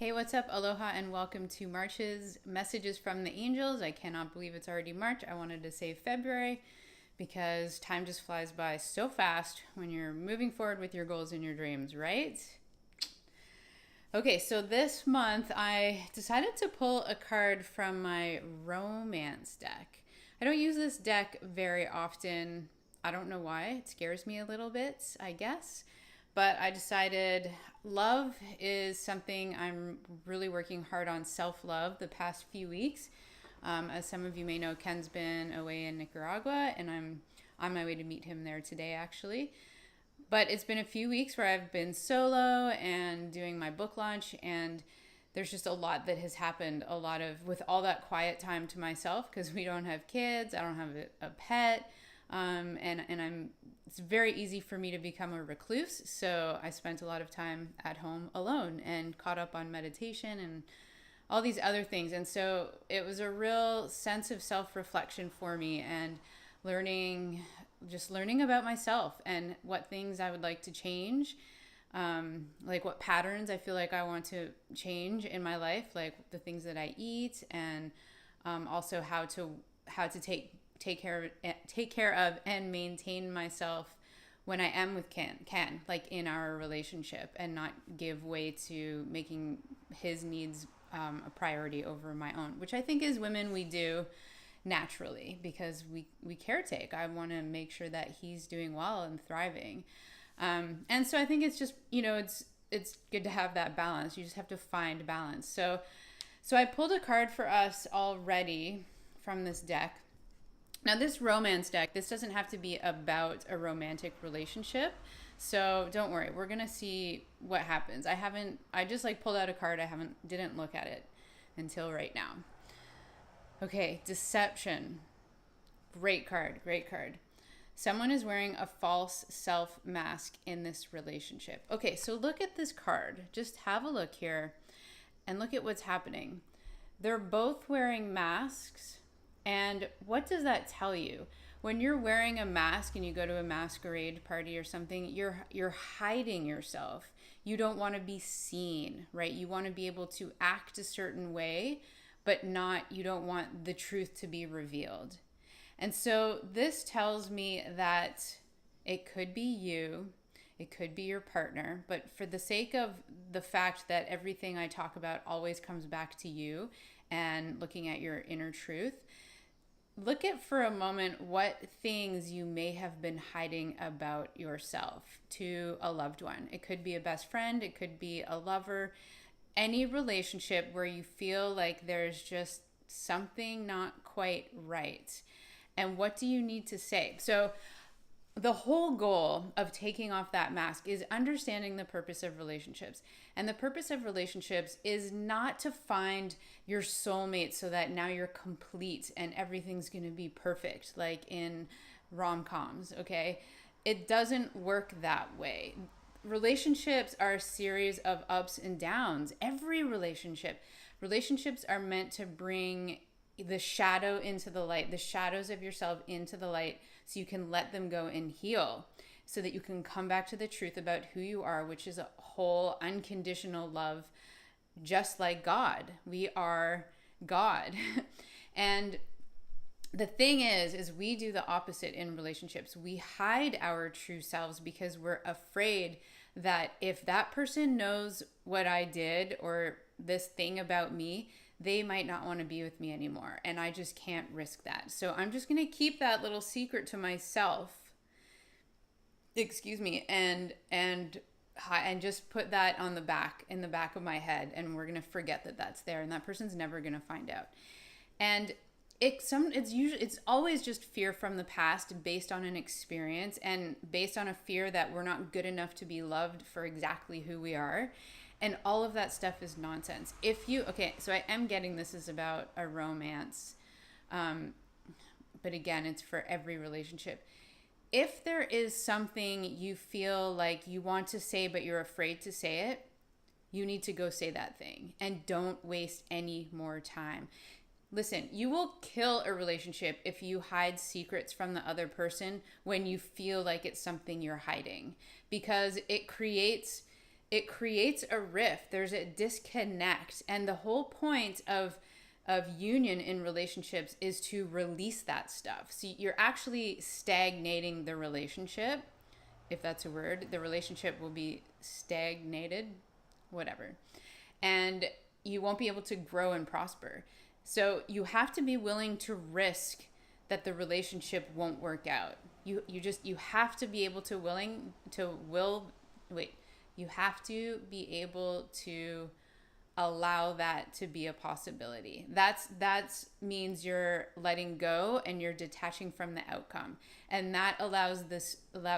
Hey, what's up? Aloha and welcome to March's Messages from the Angels. I cannot believe it's already March. I wanted to say February because time just flies by so fast when you're moving forward with your goals and your dreams, right? Okay, so this month I decided to pull a card from my romance deck. I don't use this deck very often. I don't know why. It scares me a little bit, I guess. But I decided love is something I'm really working hard on, self-love, the past few weeks. As some of you may know, Ken's been away in Nicaragua, and I'm on my way to meet him there today, actually. But it's been a few weeks where I've been solo and doing my book launch, and there's just a lot that has happened. A lot of, with all that quiet time to myself, because we don't have kids, I don't have a pet. It's very easy for me to become a recluse. So I spent a lot of time at home alone and caught up on meditation and all these other things. And so it was a real sense of self-reflection for me and learning about myself and what things I would like to change. Like what patterns I feel like I want to change in my life, like the things that I eat, and also how to take care of and maintain myself when I am with Ken, like in our relationship, and not give way to making his needs a priority over my own, which I think as women we do naturally because we caretake. I want to make sure that he's doing well and thriving. And so I think it's just, it's good to have that balance. You just have to find balance. So I pulled a card for us already from this deck. Now, this romance deck, this doesn't have to be about a romantic relationship. So don't worry, we're going to see what happens. I just pulled out a card. Didn't look at it until right now. Okay, deception. Great card, great card. Someone is wearing a false self mask in this relationship. Okay, so look at this card. Just have a look here and look at what's happening. They're both wearing masks. And what does that tell you? When you're wearing a mask and you go to a masquerade party or something, you're hiding yourself. You don't want to be seen, right? You want to be able to act a certain way, but you don't want the truth to be revealed. And so this tells me that it could be you, it could be your partner, but for the sake of the fact that everything I talk about always comes back to you and looking at your inner truth, look at for a moment what things you may have been hiding about yourself to a loved one. It could be a best friend, it could be a lover, any relationship where you feel like there's just something not quite right. And what do you need to say? So the whole goal of taking off that mask is understanding the purpose of relationships. And the purpose of relationships is not to find your soulmate so that now you're complete and everything's going to be perfect, like in rom-coms, okay? It doesn't work that way. Relationships are a series of ups and downs. Every relationships are meant to bring the shadow into the light, the shadows of yourself into the light, so you can let them go and heal, so that you can come back to the truth about who you are, which is a whole unconditional love, just like God. We are God. And the thing is we do the opposite in relationships. We hide our true selves because we're afraid that if that person knows what I did or this thing about me, they might not want to be with me anymore. And I just can't risk that. So I'm just going to keep that little secret to myself. Excuse me. And just put that in the back of my head. And we're going to forget that that's there. And that person's never going to find out. And it's always just fear from the past based on an experience and based on a fear that we're not good enough to be loved for exactly who we are. And all of that stuff is nonsense. So I am getting this is about a romance. But again, it's for every relationship. If there is something you feel like you want to say, but you're afraid to say it, you need to go say that thing and don't waste any more time. Listen, you will kill a relationship if you hide secrets from the other person when you feel like it's something you're hiding, because it creates it creates a rift. There's a disconnect. And the whole point of union in relationships is to release that stuff. So you're actually stagnating the relationship, if that's a word. The relationship will be stagnated, whatever. And you won't be able to grow and prosper. So you have to be willing to risk that the relationship won't work out. You have to be able to you have to be able to allow that to be a possibility. That means you're letting go and you're detaching from the outcome. And that allows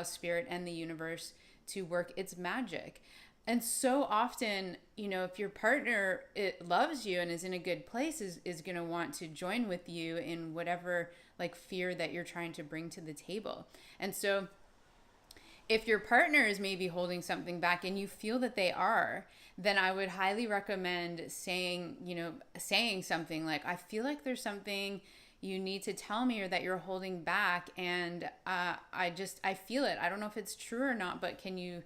spirit and the universe to work its magic. And so often, if your partner loves you and is in a good place, is going to want to join with you in whatever fear that you're trying to bring to the table. And so if your partner is maybe holding something back and you feel that they are, then I would highly recommend saying something like, I feel like there's something you need to tell me or that you're holding back. And I feel it. I don't know if it's true or not, but can you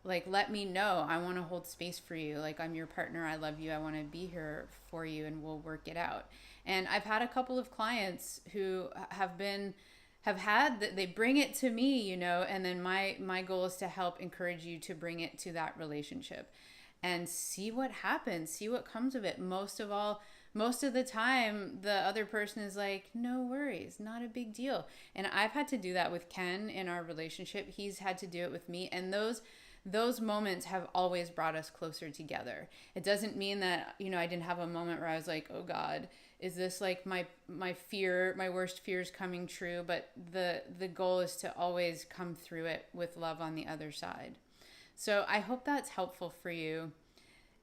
let me know? I want to hold space for you. I'm your partner. I love you. I want to be here for you, and we'll work it out. And I've had a couple of clients who they bring it to me, and then my goal is to help encourage you to bring it to that relationship and see what happens, see what comes of it. Most of the time, the other person is like, no worries, not a big deal. And I've had to do that with Ken in our relationship. He's had to do it with me. And those moments have always brought us closer together. It doesn't mean that, I didn't have a moment where I was like, oh God, is this my worst fears coming true? But the goal is to always come through it with love on the other side. So I hope that's helpful for you.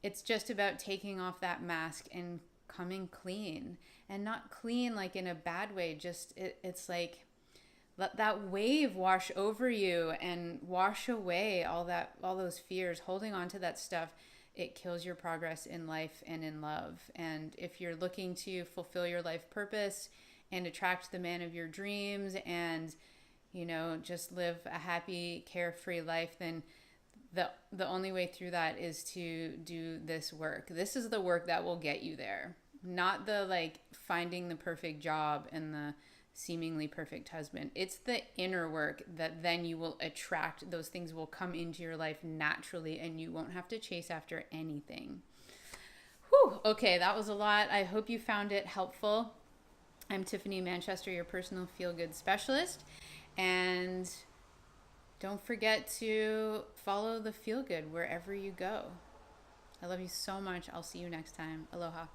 It's just about taking off that mask and coming clean, and not clean in a bad way. Just it's let that wave wash over you and wash away all those fears. Holding on to that stuff, it kills your progress in life and in love. And if you're looking to fulfill your life purpose and attract the man of your dreams and, just live a happy, carefree life, then the only way through that is to do this work. This is the work that will get you there, not the finding the perfect job and the seemingly perfect husband. It's the inner work that then you will attract. Those things will come into your life naturally, and you won't have to chase after anything. Whew. Okay, that was a lot. I hope you found it helpful. I'm Tiffany Manchester, your personal feel-good specialist. And don't forget to follow the feel-good wherever you go. I love you so much. I'll see you next time. Aloha.